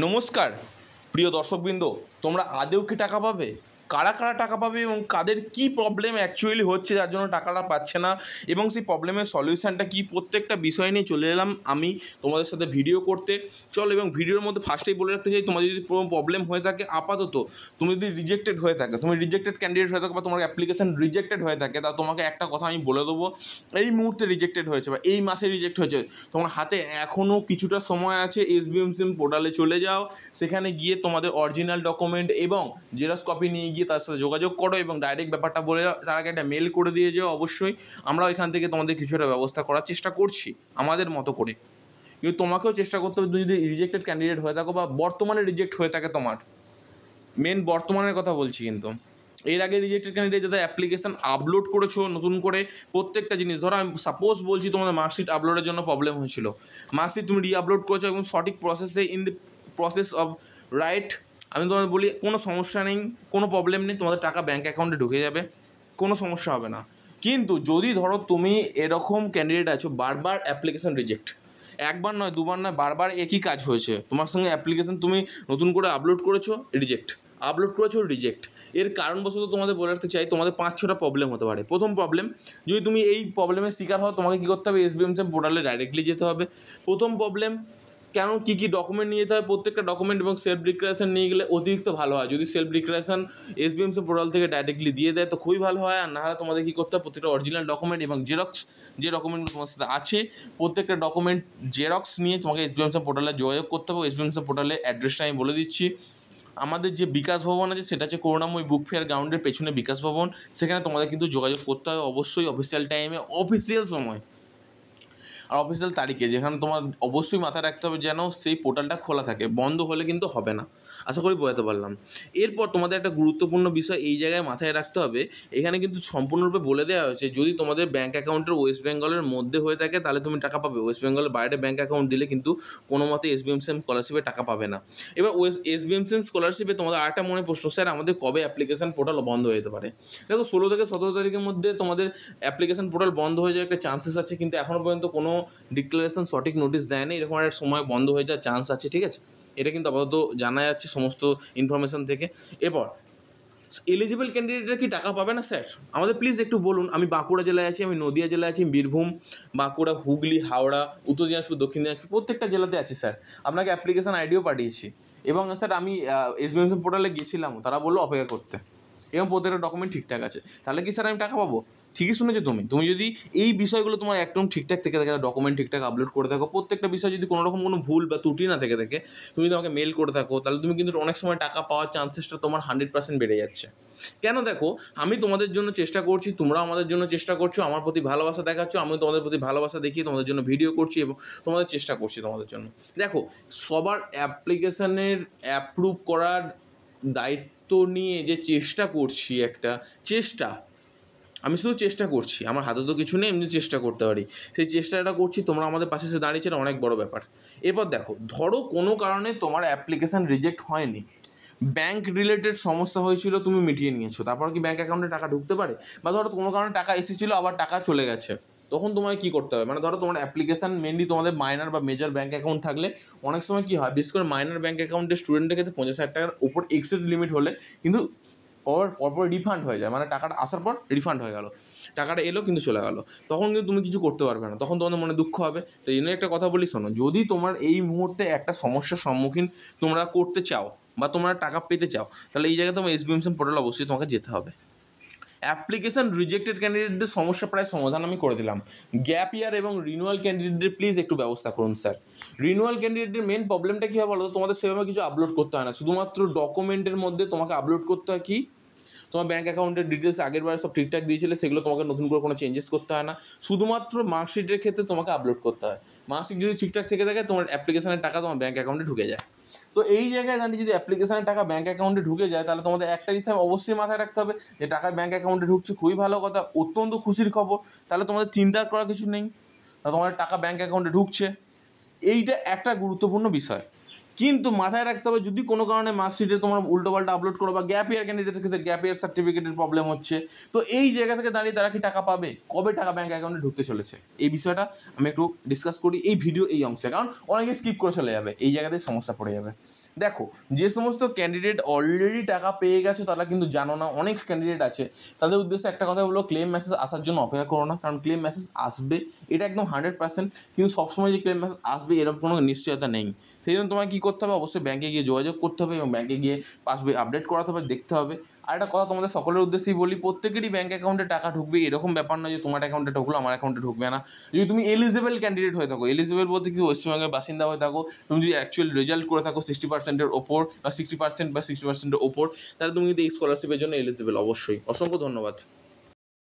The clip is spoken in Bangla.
নমস্কার প্রিয় দর্শকবৃন্দ, তোমরা আদৌ কি টাকা পাবে? কারা কারা টাকা পাবে এবং কাদের কি প্রবলেম অ্যাকচুয়ালি হচ্ছে যার জন্য টাকাটা পাচ্ছে না এবং সেই প্রবলেমের সলিউশনটা কি, প্রত্যেকটা বিষয় নিয়ে চলে এলাম আমি তোমাদের সাথে ভিডিও করতে। চলো, এবং ভিডিওর মধ্যে ফার্স্টেই বলে রাখতে চাই, তোমাদের যদি কোনো প্রবলেম হয়ে থাকে, আপাতত তুমি যদি রিজেক্টেড হয়ে থাকে, তুমি রিজেক্টেড ক্যান্ডিডেট হয়ে থাকে বা তোমার অ্যাপ্লিকেশন রিজেক্টেড হয়ে থাকে, তা তোমাকে একটা কথা আমি বলে দেবো, এই মুহূর্তে রিজেক্টেড হয়েছে বা এই মাসে রিজেক্ট হয়েছে, তোমার হাতে এখনও কিছুটা সময় আছে। SBMSIM পোর্টালে চলে যাও, সেখানে গিয়ে তোমাদের অরিজিনাল ডকুমেন্ট এবং জেরক্স কপি নিয়ে গিয়ে তার সাথে যোগাযোগ করো এবং ডাইরেক্ট ব্যাপারটা বলে যাও। তার আগে একটা মেল করে দিয়ে যাও অবশ্যই, আমরা এখান থেকে তোমাদের কিছুটা ব্যবস্থা করার চেষ্টা করছি আমাদের মতো করে। কিন্তু তোমাকেও চেষ্টা করতে হবে, তুমি যদি রিজেক্টেড ক্যান্ডিডেট হয়ে থাকো বা বর্তমানে রিজেক্ট হয়ে থাকে, তোমার মেন বর্তমানের কথা বলছি, কিন্তু এর আগে রিজেক্টেড ক্যান্ডিডেট যাদের অ্যাপ্লিকেশন আপলোড করেছো নতুন করে প্রত্যেকটা জিনিস, ধরো আমি সাপোজ বলছি তোমাদের মার্কশিট আপলোডের জন্য প্রবলেম হয়েছিল, মার্কশিট তুমি আপলোড করেছো এবং সঠিক প্রসেসে in the process of right, আমি তোমাদের বলি কোনো সমস্যা নেই, কোনো প্রবলেম নেই, তোমাদের টাকা ব্যাঙ্ক অ্যাকাউন্টে ঢুকে যাবে, কোনো সমস্যা হবে না। কিন্তু যদি ধরো তুমি এরকম ক্যান্ডিডেট আছো বারবার অ্যাপ্লিকেশন রিজেক্ট, একবার নয় দুবার নয়, বারবার একই কাজ হয়েছে তোমার সঙ্গে, অ্যাপ্লিকেশন তুমি নতুন করে আপলোড করেছো রিজেক্ট, আপলোড করেছো রিজেক্ট, এর কারণবশত তোমাদের বলে রাখতে চাই, তোমাদের 5-6টা প্রবলেম হতে পারে। প্রথম প্রবলেম, যদি তুমি এই প্রবলেমের শিকার হও, তোমাকে কী করতে হবে, SBMSIM পোর্টালে ডাইরেক্টলি যেতে হবে। প্রথম প্রবলেম, কেন কী কী ডকুমেন্ট নিয়ে যেতে হবে, প্রত্যেকটা ডকুমেন্ট এবং সেলফ ডিক্লারেশন নিয়ে গেলে অতিরিক্ত ভালো হয়। যদি সেলফ ডিক্লারেশন SBMSIM পোর্টাল থেকে ডাইরেক্টলি দিয়ে দেয় তো খুবই ভালো হয়, আর না হলে তোমাদের কী করতে হবে, প্রত্যেকটা অরিজিনাল ডকুমেন্ট এবং জেরক্স, যে ডকুমেন্টগুলো তোমার সাথে আছে প্রত্যেকটা ডকুমেন্ট জেরক্স নিয়ে তোমাকে SBMSIM পোর্টালে যোগাযোগ করতে হবে। SBMSIM পোর্টালের অ্যাড্রেসটা আমি বলে দিচ্ছি, আমাদের যে বিকাশ ভবন আছে সেটা হচ্ছে করুণাময়ী বুক ফেয়ার গ্রাউন্ডের পেছনে বিকাশ ভবন, সেখানে তোমাদের কিন্তু যোগাযোগ করতে হবে অবশ্যই অফিসিয়াল টাইমে, অফিসিয়াল সময় আর অফিসিয়াল তারিখে, যেখানে তোমার অবশ্যই মাথায় রাখতে হবে যেন সেই পোর্টালটা খোলা থাকে, বন্ধ হলে কিন্তু হবে না। আশা করি বোঝাতে পারলাম। এরপর তোমাদের একটা গুরুত্বপূর্ণ বিষয় এই জায়গায় মাথায় রাখতে হবে, এখানে কিন্তু সম্পূর্ণরূপে বলে দেওয়া হয়েছে, যদি তোমাদের ব্যাঙ্ক অ্যাকাউন্টের ওয়েস্ট বেঙ্গলের মধ্যে হয়ে থাকে তাহলে তুমি টাকা পাবে, ওয়েস্ট বেঙ্গলের বাইরে ব্যাঙ্ক অ্যাকাউন্ট দিলে কিন্তু কোনো মতে SBMSIM স্কলারশিপে টাকা পাবে না। এবার SBMSIM স্কলারশিপে তোমাদের আরেকটা মনে প্রশ্ন, স্যার আমাদের কবে অ্যাপ্লিকেশন পোর্টাল বন্ধ হয়ে যেতে পারে? দেখো, 16 থেকে 17 তারিখের মধ্যে তোমাদের অ্যাপ্লিকেশন পোর্টাল বন্ধ হয়ে যাওয়ার একটা চান্সেস আছে, কিন্তু এখনও পর্যন্ত কোনো ডিক্লারেশন সঠিক নোটিশ দেয় না, এরকম একটা সময় বন্ধ হয়ে যাওয়ার চান্স আছে, ঠিক আছে? এটা কিন্তু আপাতত জানা যাচ্ছে সমস্ত ইনফরমেশন থেকে। এরপর এলিজিবল ক্যান্ডিডেটরা কি টাকা পাবে না স্যার? আমাদের প্লিজ একটু বলুন। আমি বাঁকুড়া জেলায় আছি, আমি নদিয়া জেলায় আছি, বীরভূম, বাঁকুড়া, হুগলি, হাওড়া, উত্তর দিনাজপুর, দক্ষিণ দিনাজপুর, প্রত্যেকটা জেলাতে আছি স্যার। আপনাকে অ্যাপ্লিকেশন আইডিও পাঠিয়েছি এবং স্যার আমি SBMSIM পোর্টালে গেছিলাম, তারা বললো অপেক্ষা করতে এবং প্রত্যেকটা ডকুমেন্ট ঠিকঠাক আছে। তাহলে কি স্যার আমি টাকা পাবো? ঠিকই শুনেছো তুমি যদি এই বিষয়গুলো তোমার একদম ঠিকঠাক থেকে থাকে, ডকুমেন্ট ঠিকঠাক আপলোড করে থাকো, প্রত্যেকটা বিষয় যদি কোনো রকম কোনো ভুল বা ত্রুটি না থেকে থাকে, তুমি যদি আমাকে মেল করে থাকো, তাহলে তুমি কিন্তু অনেক সময় টাকা পাওয়ার চান্সেসটা তোমার 100% বেড়ে যাচ্ছে। কেন? দেখো, আমি তোমাদের জন্য চেষ্টা করছি, তোমরা আমাদের জন্য চেষ্টা করছো, আমার প্রতি ভালোবাসা দেখাচ্ছ, আমি তোমাদের প্রতি ভালোবাসা দেখিয়ে তোমাদের জন্য ভিডিও করছি এবং তোমাদের চেষ্টা করছি তোমাদের জন্য। দেখো, সবার অ্যাপ্লিকেশানের অ্যাপ্রুভ করার দায়িত্ব নিয়ে যে চেষ্টা করছি, একটা চেষ্টা, আমি শুধু চেষ্টা করছি, আমার হাতে তো কিছু নেই, এমনি চেষ্টা করতে পারি, সেই চেষ্টাটা করছি, তোমরা আমাদের পাশে এসে দাঁড়িয়েছে, এটা অনেক বড় ব্যাপার। এরপর দেখো, ধরো কোনো কারণে তোমার অ্যাপ্লিকেশান রিজেক্ট হয়নি, ব্যাঙ্ক রিলেটেড সমস্যা হয়েছিল, তুমি মিটিয়ে নিয়েছো, তারপর কি ব্যাঙ্ক অ্যাকাউন্টে টাকা ঢুকতে পারে? বা ধরো কোনো কারণে টাকা এসেছিলো আবার টাকা চলে গেছে, তখন তোমায় কী করতে হবে? মানে ধরো তোমার অ্যাপ্লিকেশান মেনলি তোমাদের মাইনর বা মেজর ব্যাঙ্ক অ্যাকাউন্ট থাকলে অনেক সময় কী হয়, বিশেষ করে মাইনর ব্যাঙ্ক অ্যাকাউন্টের স্টুডেন্টের ক্ষেত্রে 50,000 টাকার উপর এক্সেড লিমিট হলে কিন্তু পরপর রিফান্ড হয়ে যায়, মানে টাকাটা আসার পর রিফান্ড হয়ে গেল, টাকাটা এলো কিন্তু চলে গেলো, তখন কিন্তু তুমি কিছু করতে পারবে না, তখন তোমাদের মনে দুঃখ হবে। তো এই জন্য একটা কথা বলি, শোনো, যদি তোমার এই মুহূর্তে একটা সমস্যার সম্মুখীন তোমরা করতে চাও বা তোমরা টাকা পেতে চাও, তাহলে এই জায়গায় তোমার SBMSIM পোর্টাল অবশ্যই তোমাকে যেতে হবে। অ্যাপ্লিকেশান রিজেক্টেড ক্যান্ডিডেটদের সমস্যা প্রায় সমাধান আমি করে দিলাম। গ্যাপ ইয়ার এবং রিনিউয়াল ক্যান্ডিডেটদের প্লিজ একটু ব্যবস্থা করুন স্যার। রিনিউয়াল ক্যান্ডিডেটদের মেন প্রবলেমটা কী হয় বলো তো? তোমাদের সেভাবে কিছু আপলোড করতে হয় না, শুধুমাত্র ডকুমেন্টের মধ্যে তোমাকে আপলোড করতে হয় কি, তোমার ব্যাঙ্ক অ্যাকাউন্টের ডিটেলস আগের বার সব ঠিকঠাক দিয়েছিলে, সেগুলো তোমাকে নতুন করে কোনো চেঞ্জেস করতে হয় না, শুধুমাত্র মার্কশিটের ক্ষেত্রে তোমাকে আপলোড করতে হয়। মার্কশিট যদি ঠিকঠাক থেকে থাকে, তোমার অ্যাপ্লিকেশনের টাকা তোমার ব্যাঙ্ক অ্যাকাউন্টে ঢুকে যায়। তো এই জায়গায় দাঁড়িয়ে যদি অ্যাপ্লিকেশনের টাকা ব্যাঙ্ক অ্যাকাউন্টে ঢুকে যায়, তাহলে তোমাদের একটা বিষয় অবশ্যই মাথায় রাখতে হবে যে টাকা ব্যাঙ্ক অ্যাকাউন্টে ঢুকছে, খুবই ভালো কথা, অত্যন্ত খুশির খবর, তাহলে তোমাদের চিন্তা করার কিছু নেই, তোমাদের টাকা ব্যাঙ্ক অ্যাকাউন্টে ঢুকছে, এইটা একটা গুরুত্বপূর্ণ বিষয়। কিন্তু মাথায় রাখতে হবে, যদি কোনো কারণে মার্কশিটে তোমার উল্টোপাল্টা আপলোড করো বা গ্যাপ ইয়ার ক্যান্ডিডেটের ক্ষেত্রে গ্যাপ ইয়ার সার্টিফিকেটের প্রবলেম হচ্ছে, তো এই জায়গা থেকে দাঁড়িয়ে তারা কি টাকা পাবে, কবে টাকা ব্যাঙ্ক অ্যাকাউন্টে ঢুকতে চলেছে, এই বিষয়টা আমি একটু ডিসকাস করি এই ভিডিও এই অংশে, কারণ অনেকে স্কিপ করে চলে যাবে, এই জায়গাতেই সমস্যা পড়ে যাবে। দেখো, যে সমস্ত ক্যান্ডিডেট অলরেডি টাকা পেয়ে গেছে তারা কিন্তু জানো না, অনেক ক্যান্ডিডেট আছে, তাদের উদ্দেশ্যে একটা কথা বলবো, ক্লেম মেসেজ আসার জন্য অপেক্ষা করো না, কারণ ক্লেম মেসেজ আসবে এটা একদম 100%, কিন্তু সবসময় যে ক্লেম মেসেজ আসবে এরকম কোনো নিশ্চয়তা নেই। সেই জন্য তোমায় কী করতে হবে, অবশ্যই ব্যাঙ্কে গিয়ে যোগাযোগ করতে হবে এবং ব্যাঙ্কে গিয়ে পাসবই আপডেট করাতে হবে, দেখতে হবে। আর একটা কথা তোমাদের সকলের উদ্দেশ্যেই বলি, প্রত্যেকেরই ব্যাঙ্ক অ্যাকাউন্টে টাকা ঢুকবে এরকম ব্যাপার না যে তোমার অ্যাকাউন্টে ঢুকলো আমার অ্যাকাউন্টে ঢুকবে না। যদি তুমি এলিজিবল ক্যান্ডিডেট হয়ে থাকো, এলিজিবল বলতে কি ওয়েস্টবেঙ্গলের বাসিন্দা হয়ে থাকো, তুমি যদি অ্যাকচুয়াল রেজাল্ট করে থাকো 60%-এর ওপর বা 60% বা 60%-এর ওপর, তাহলে তুমি কিন্তু এই স্কলারশিপের জন্য এলিজিবল অবশ্যই। অসংখ্য ধন্যবাদ।